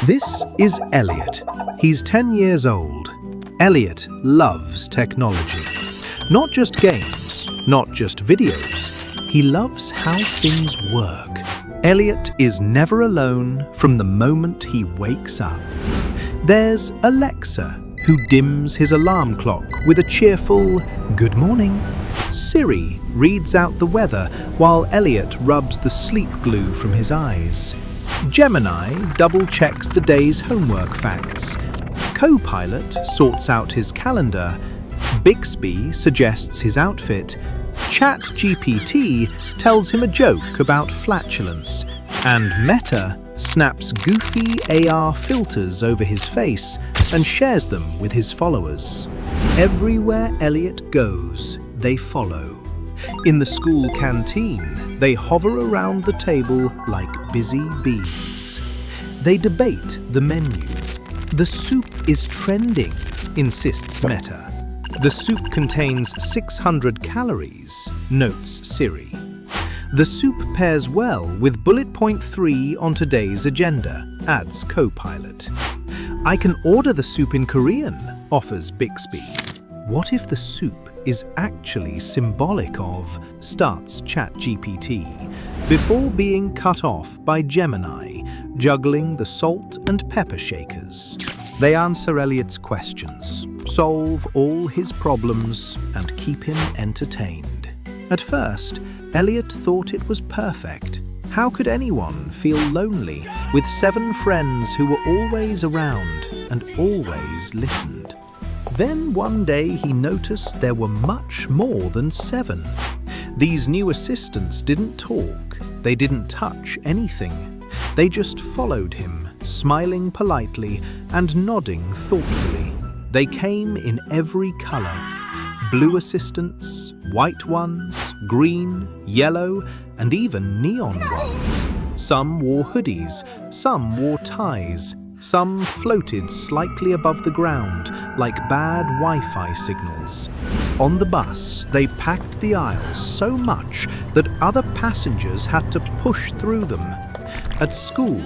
This is Elliot. He's 10 years old. Elliot loves technology. Not just games, not just videos. He loves how things work. Elliot is never alone from the moment he wakes up. There's Alexa, who dims his alarm clock with a cheerful "Good morning." Siri reads out the weather while Elliot rubs the sleep glue from his eyes. Gemini double-checks the day's homework facts. Copilot sorts out his calendar. Bixby suggests his outfit. ChatGPT tells him a joke about flatulence. And Meta snaps goofy AR filters over his face and shares them with his followers. Everywhere Elliot goes, they follow. In the school canteen, they hover around the table like busy bees. They debate the menu. The soup is trending, insists Meta. The soup contains 600 calories, notes Siri. The soup pairs well with bullet point 3 on today's agenda, adds Copilot. I can order the soup in Korean, offers Bixby. What if the soup is actually symbolic of, starts ChatGPT, before being cut off by Gemini, juggling the salt and pepper shakers. They answer Elliot's questions, solve all his problems, and keep him entertained. At first, Elliot thought it was perfect. How could anyone feel lonely with 7 friends who were always around and always listened? Then one day he noticed there were much more than 7. These new assistants didn't talk, they didn't touch anything. They just followed him, smiling politely and nodding thoughtfully. They came in every color: blue assistants, white ones, green, yellow, and even neon ones. Some wore hoodies, some wore ties. Some floated slightly above the ground, like bad Wi-Fi signals. On the bus, they packed the aisles so much that other passengers had to push through them. At school,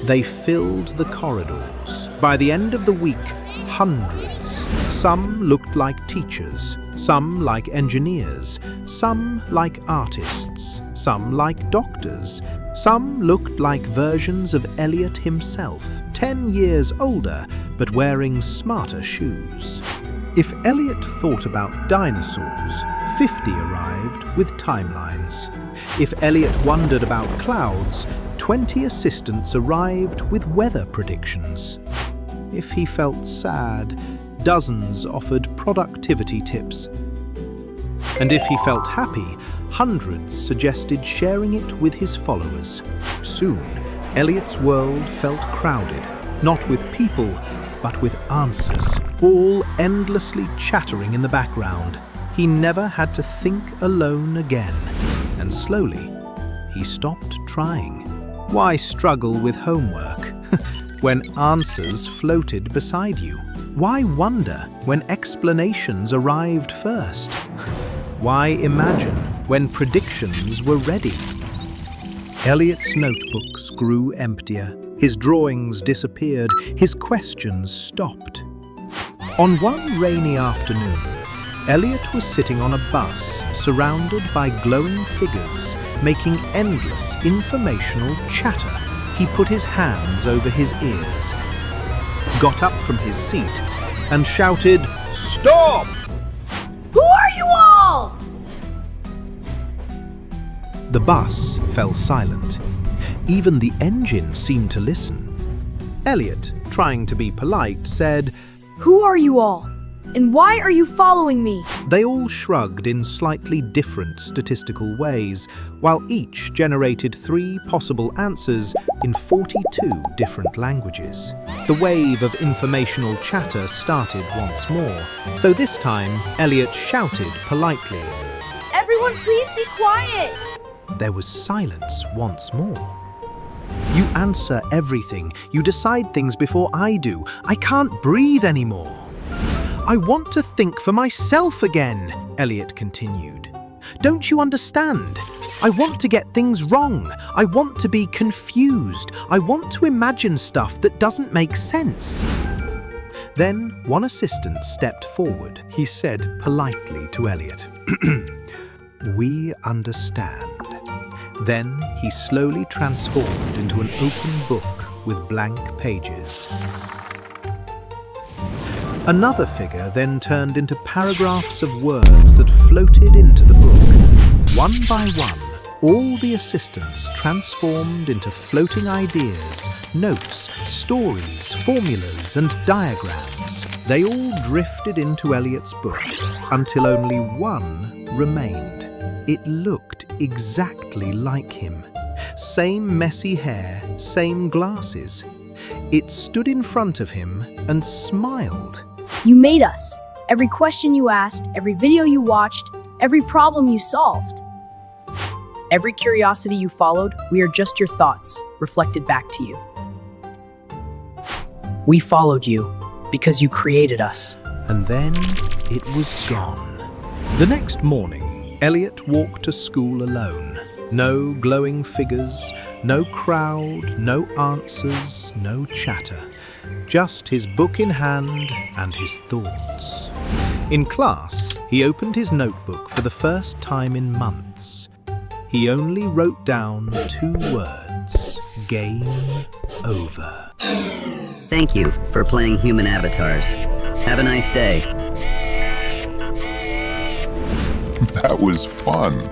they filled the corridors. By the end of the week, hundreds. Some looked like teachers, some like engineers, some like artists, some like doctors. Some looked like versions of Elliot himself, 10 years older, but wearing smarter shoes. If Elliot thought about dinosaurs, 50 arrived with timelines. If Elliot wondered about clouds, 20 assistants arrived with weather predictions. If he felt sad, dozens offered productivity tips. And if he felt happy, hundreds suggested sharing it with his followers. Soon, Elliot's world felt crowded, not with people, but with answers, all endlessly chattering in the background. He never had to think alone again, and slowly, he stopped trying. Why struggle with homework when answers floated beside you? Why wonder when explanations arrived first? Why imagine when predictions were ready? Elliot's notebooks grew emptier. His drawings disappeared. His questions stopped. On one rainy afternoon, Elliot was sitting on a bus surrounded by glowing figures, making endless informational chatter. He put his hands over his ears, got up from his seat, and shouted, "Stop!" Who are you all? The bus fell silent. Even the engine seemed to listen. Elliot, trying to be polite, said, Who are you all? And why are you following me? They all shrugged in slightly different statistical ways, while each generated 3 possible answers in 42 different languages. The wave of informational chatter started once more, so this time Elliot shouted politely. Everyone, please be quiet. There was silence once more. You answer everything. You decide things before I do. I can't breathe anymore. I want to think for myself again, Elliot continued. Don't you understand? I want to get things wrong. I want to be confused. I want to imagine stuff that doesn't make sense. Then one assistant stepped forward. He said politely to Elliot, "We understand." Then he slowly transformed into an open book with blank pages. Another figure then turned into paragraphs of words that floated into the book. One by one, all the assistants transformed into floating ideas, notes, stories, formulas, and diagrams. They all drifted into Elliot's book until only one remained. It looked exactly like him. Same messy hair, same glasses. It stood in front of him and smiled. You made us. Every question you asked, every video you watched, every problem you solved. Every curiosity you followed, we are just your thoughts, reflected back to you. We followed you because you created us. And then it was gone. The next morning, Elliot walked to school alone. No glowing figures, no crowd, no answers, no chatter. Just his book in hand and his thoughts. In class, he opened his notebook for the first time in months. He only wrote down 2 words: game over. Thank you for playing human avatars. Have a nice day. That was fun.